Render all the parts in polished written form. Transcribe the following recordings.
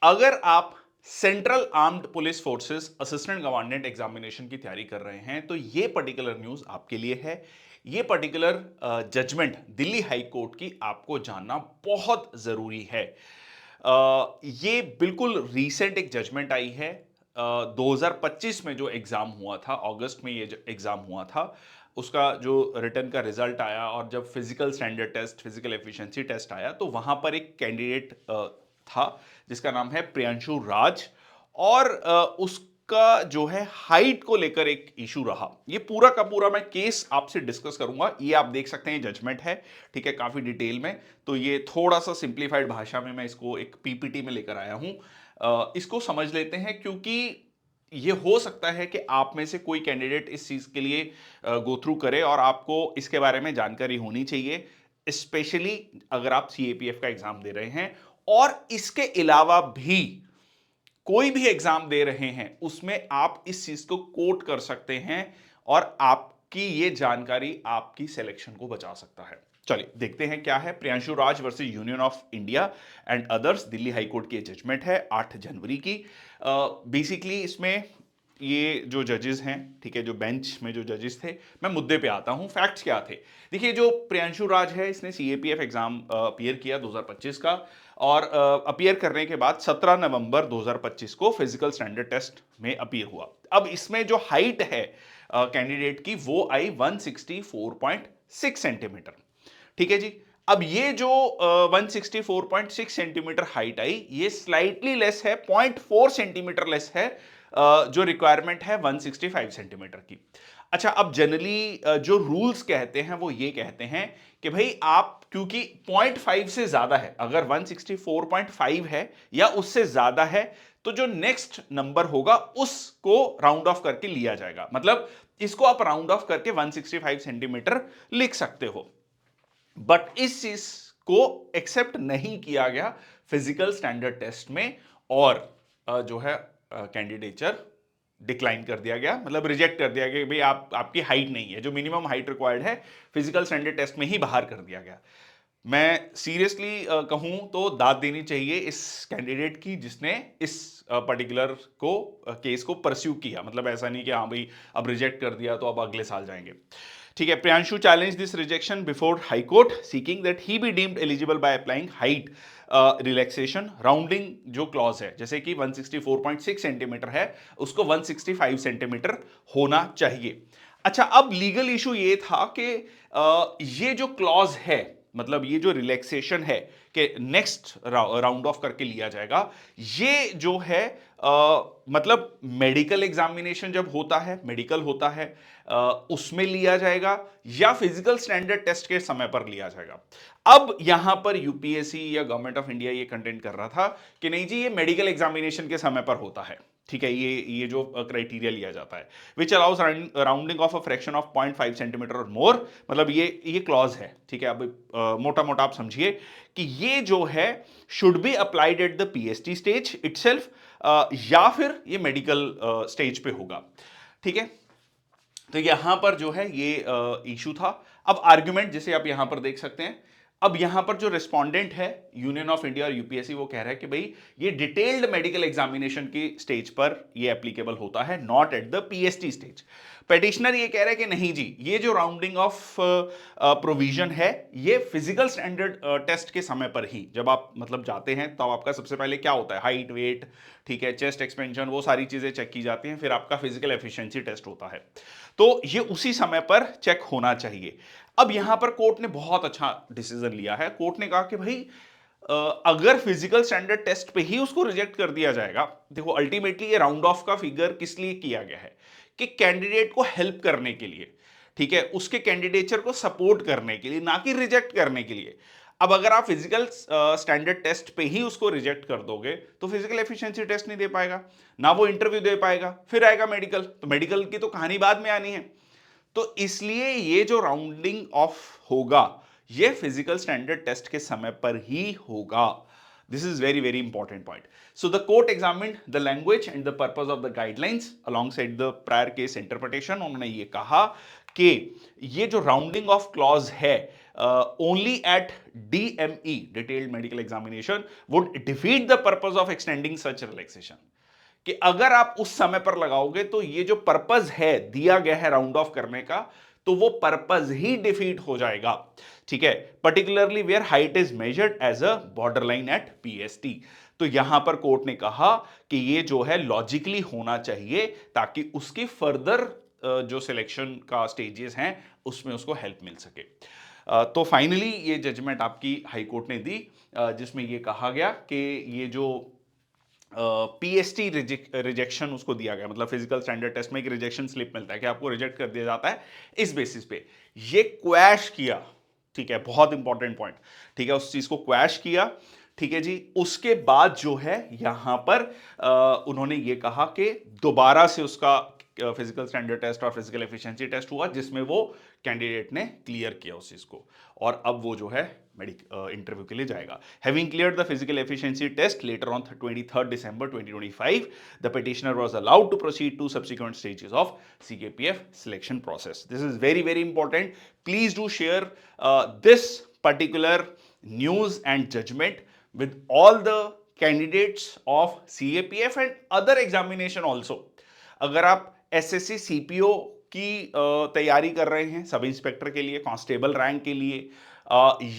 अगर आप central armed police forces assistant commandant examination की तैयारी कर रहे हैं तो ये पर्टिकुलर न्यूज आपके लिए है। ये particular judgment Delhi high court की आपको जानना बहुत जरूरी है। ये बिल्कुल रीसेंट एक जजमेंट आई है। 2025 में जो एग्जाम हुआ था, अगस्त में ये एग्जाम हुआ था, उसका जो रिटर्न का रिजल्ट आया और जब physical standard test, physical efficiency test आया तो वहां पर एक कैंडिडेट था जिसका नाम है प्रियांशु राज। और उसका जो है हाइट को लेकर एक इशू रहा। ये पूरा का पूरा मैं केस आपसे डिस्कस करूंगा। ये आप देख सकते हैं जजमेंट है, ठीक है, काफी डिटेल में। तो ये थोड़ा सा सिंप्लीफाइड भाषा में मैं इसको एक पीपीटी में लेकर आया हूं। इसको समझ लेते हैं क्योंकि ये हो सकता है कि आप में से कोई कैंडिडेट इस चीज के लिए गो थ्रू करे और आपको इसके बारे में जानकारी होनी चाहिए, स्पेशली अगर आप सीएपीएफ का एग्जाम दे रहे हैं और इसके अलावा भी कोई भी एग्जाम दे रहे हैं उसमें आप इस चीज को कोट कर सकते हैं और आपकी ये जानकारी आपकी सिलेक्शन को बचा सकता है। चलिए देखते हैं क्या है। Priyanshu Raj versus Union of India and others, Delhi high court की जजमेंट है 8 जनवरी की। बेसिकली इसमें ये जो जजेस हैं, ठीक है, जो बेंच में जो जजेस थे, मैं मुद्दे पे आता हूं। फैक्ट्स क्या थे? देखिए, जो प्रियांशु राज है इसने सीएपीएफ एग्जाम अपीयर किया 2025 का और अपीयर करने के बाद 17 नवंबर 2025 को फिजिकल स्टैंडर्ड टेस्ट में अपीयर हुआ। अब इसमें जो हाइट है कैंडिडेट की वो आई 164.6 सेंटीमीटर, ठीक है जी। अब ये जो 164.6 सेंटीमीटर हाइट आई, ये स्लाइटली लेस है, 0.4 सेंटीमीटर लेस है जो रिक्वायरमेंट है 165 सेंटीमीटर की। अच्छा, अब जनरली जो रूल्स कहते हैं वो ये कहते हैं कि भाई आप, क्योंकि 0.5 से ज्यादा है, अगर 164.5 है या उससे ज्यादा है तो जो नेक्स्ट नंबर होगा उसको राउंड ऑफ करके लिया जाएगा। मतलब इसको आप राउंड ऑफ करके 165 सेंटीमीटर लिख सकते हो। बट इस चीज को एक्सेप्ट नहीं किया गया फिजिकल स्टैंडर्ड टेस्ट में और जो है कैंडिडेचर डिक्लाइन कर दिया गया, मतलब रिजेक्ट कर दिया गया। भाई आपकी हाइट नहीं है, जो मिनिमम हाइट रिक्वायर्ड है फिजिकल स्टैंडर्ड टेस्ट में ही बाहर कर दिया गया। मैं सीरियसली कहूं तो दाद देनी चाहिए इस कैंडिडेट की जिसने इस पर्टिकुलर को केस को परस्यू किया। मतलब ऐसा नहीं कि हाँ भाई अब रिजेक्ट कर दिया तो अब अगले साल जाएंगे, ठीक है। Priyanshu challenge this rejection before high court seeking that he be deemed eligible by applying height relaxation rounding जो क्लॉज है, जैसे कि 164.6 सेंटीमीटर है उसको 165 सेंटीमीटर होना चाहिए। अच्छा, अब लीगल इशू ये था कि ये जो क्लॉज है, मतलब ये जो रिलैक्सेशन है कि नेक्स्ट राउंड ऑफ करके लिया जाएगा, ये जो है मतलब मेडिकल एग्जामिनेशन जब होता है, मेडिकल होता है उसमें लिया जाएगा या फिजिकल स्टैंडर्ड टेस्ट के समय पर लिया जाएगा। अब यहां पर यूपीएससी या गवर्नमेंट ऑफ इंडिया ये कंटेंट कर रहा था कि नहीं जी, ये मेडिकल एग्जामिनेशन के समय पर होता है, ठीक है। ये जो क्राइटेरिया लिया जाता है which allows rounding of a fraction of 0.5 centimetre और मोर, मतलब ये क्लॉज है, ठीक है। अब मोटा मोटा आप समझिए कि ये जो है should be applied at the PST stage itself या फिर ये मेडिकल स्टेज पे होगा, ठीक है। तो यहां पर जो है ये इशू था। अब आर्ग्यूमेंट जिसे आप यहां पर देख सकते हैं, अब यहां पर जो रिस्पोंडेंट है यूनियन ऑफ इंडिया और यूपीएससी, वो कह रहा है कि भाई ये डिटेल्ड मेडिकल एग्जामिनेशन की स्टेज पर ये एप्लीकेबल होता है, not at the PST stage. Petitioner ये कह रहा है कि नहीं जी, ये जो राउंडिंग ऑफ प्रोविजन है ये फिजिकल स्टैंडर्ड टेस्ट के समय पर ही, जब आप मतलब जाते हैं तो आपका सबसे पहले क्या होता है, हाइट, वेट, ठीक है, चेस्ट एक्सपेंशन, वो सारी चीजें चेक की जाती हैं, फिर आपका फिजिकल एफिशिएंसी टेस्ट होता है, तो ये उसी समय पर चेक होना चाहिए। अब यहां पर कोर्ट ने बहुत अच्छा डिसीजन लिया है। कोर्ट ने कहा कि भाई अगर फिजिकल स्टैंडर्ड टेस्ट पे ही उसको रिजेक्ट कर दिया जाएगा, देखो अल्टीमेटली ये राउंड ऑफ का फिगर किस लिए किया गया है कि कैंडिडेट को हेल्प करने के लिए, ठीक है, उसके कैंडिडेचर को सपोर्ट करने के लिए, ना कि रिजेक्ट करने के लिए। अब अगर आप फिजिकल स्टैंडर्ड टेस्ट पे ही उसको रिजेक्ट कर दोगे तो फिजिकल एफिशिएंसी टेस्ट नहीं दे पाएगा, ना वो इंटरव्यू दे पाएगा, फिर आएगा मेडिकल, तो मेडिकल की तो कहानी बाद में आनी है। तो इसलिए ये जो राउंडिंग ऑफ होगा ये फिजिकल स्टैंडर्ड टेस्ट के समय पर ही होगा। This is very very important point. So the court examined the language and the purpose of the guidelines alongside the prior case interpretation. उन्होंने ये कहा कि ये जो राउंडिंग ऑफ क्लॉज है only at DME, detailed medical examination, would defeat the purpose of extending such relaxation. कि अगर आप उस समय पर लगाओगे तो ये जो पर्पज है दिया गया है राउंड ऑफ करने का, तो वो पर्पज ही डिफीट हो जाएगा। ठीक है, particularly where height is measured as a border line at PST. तो यहां पर कोर्ट ने कहा कि ये जो है लॉजिकली होना चाहिए ताकि उसकी फर्दर जो सिलेक्शन का स्टेजेस हैं उसमें उसको हेल्प मिल सके। तो फाइनली ये जजमेंट आपकी हाई कोर्ट ने दी, जिसमें ये कहा गया कि ये जो पीएसटी रिजेक्शन उसको दिया गया, मतलब फिजिकल स्टैंडर्ड टेस्ट में एक रिजेक्शन स्लिप मिलता है कि आपको रिजेक्ट कर दिया जाता है इस बेसिस पे, ये क्वैश किया। ठीक है, बहुत इंपॉर्टेंट पॉइंट। ठीक है, उस चीज को क्वैश किया। ठीक है जी, उसके बाद जो है यहां पर उन्होंने ये कहा कि दोबारा से उसका फिजिकल स्टैंडर्ड टेस्ट और फिजिकल एफिशिएंसी टेस्ट हुआ, जिसमें वो कैंडिडेट ने क्लियर किया उस चीज को, और अब वो जो है इंटरव्यू के लिए जाएगा। Having cleared the physical efficiency test later on 23rd December 2025, the petitioner was allowed to proceed to subsequent stages of CKPF selection process. This is very, very important. Please do share this particular news and judgment with all the candidates of CAPF and other examination also. अगर आप SSC CPO की तैयारी कर रहे हैं, sub inspector के लिए, constable rank के लिए,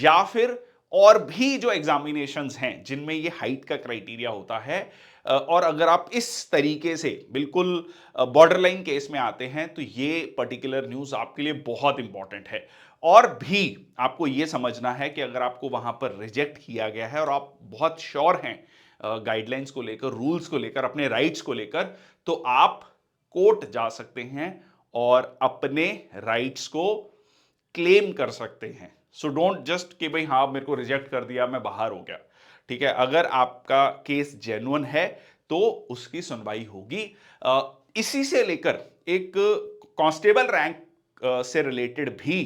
या फिर और भी जो एग्जामिनेशंस हैं जिनमें ये हाइट का क्राइटेरिया होता है, और अगर आप इस तरीके से बिल्कुल बॉर्डर लाइन केस में आते हैं, तो ये पर्टिकुलर न्यूज आपके लिए बहुत इंपॉर्टेंट है। और भी आपको ये समझना है कि अगर आपको वहां पर रिजेक्ट किया गया है और आप बहुत श्योर हैं गाइडलाइंस को लेकर, रूल्स को लेकर, अपने राइट्स को लेकर, तो आप कोर्ट जा सकते हैं और अपने राइट्स को क्लेम कर सकते हैं। सो डोंट जस्ट कि भाई हाँ मेरे को रिजेक्ट कर दिया, मैं बाहर हो गया। ठीक है, अगर आपका केस जेन्युइन है तो उसकी सुनवाई होगी। इसी से लेकर एक कांस्टेबल रैंक से रिलेटेड भी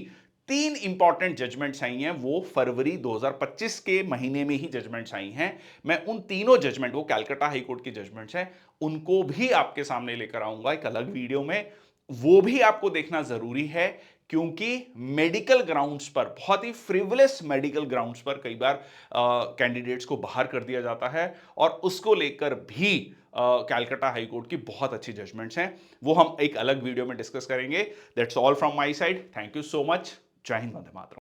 3 इंपॉर्टेंट जजमेंट्स आई हैं, वो फरवरी 2025 के महीने में ही जजमेंट्स आई हैं। मैं उन तीनों जजमेंट, वो कैलकाटा हाई कोर्ट की जजमेंट्स हैं, उनको भी आपके सामने लेकर आऊंगा एक अलग वीडियो में। वो भी आपको देखना जरूरी है, क्योंकि मेडिकल ग्राउंड्स पर, बहुत ही फ्रिवलेस मेडिकल ग्राउंड्स पर कई बार कैंडिडेट्स को बाहर कर दिया जाता है, और उसको लेकर भी कैलकाटा हाई कोर्ट की बहुत अच्छी जजमेंट्स हैं। वो हम एक अलग वीडियो में डिस्कस करेंगे। That's all from my side. Thank you so much. जय हिंद, वंदे मातरम।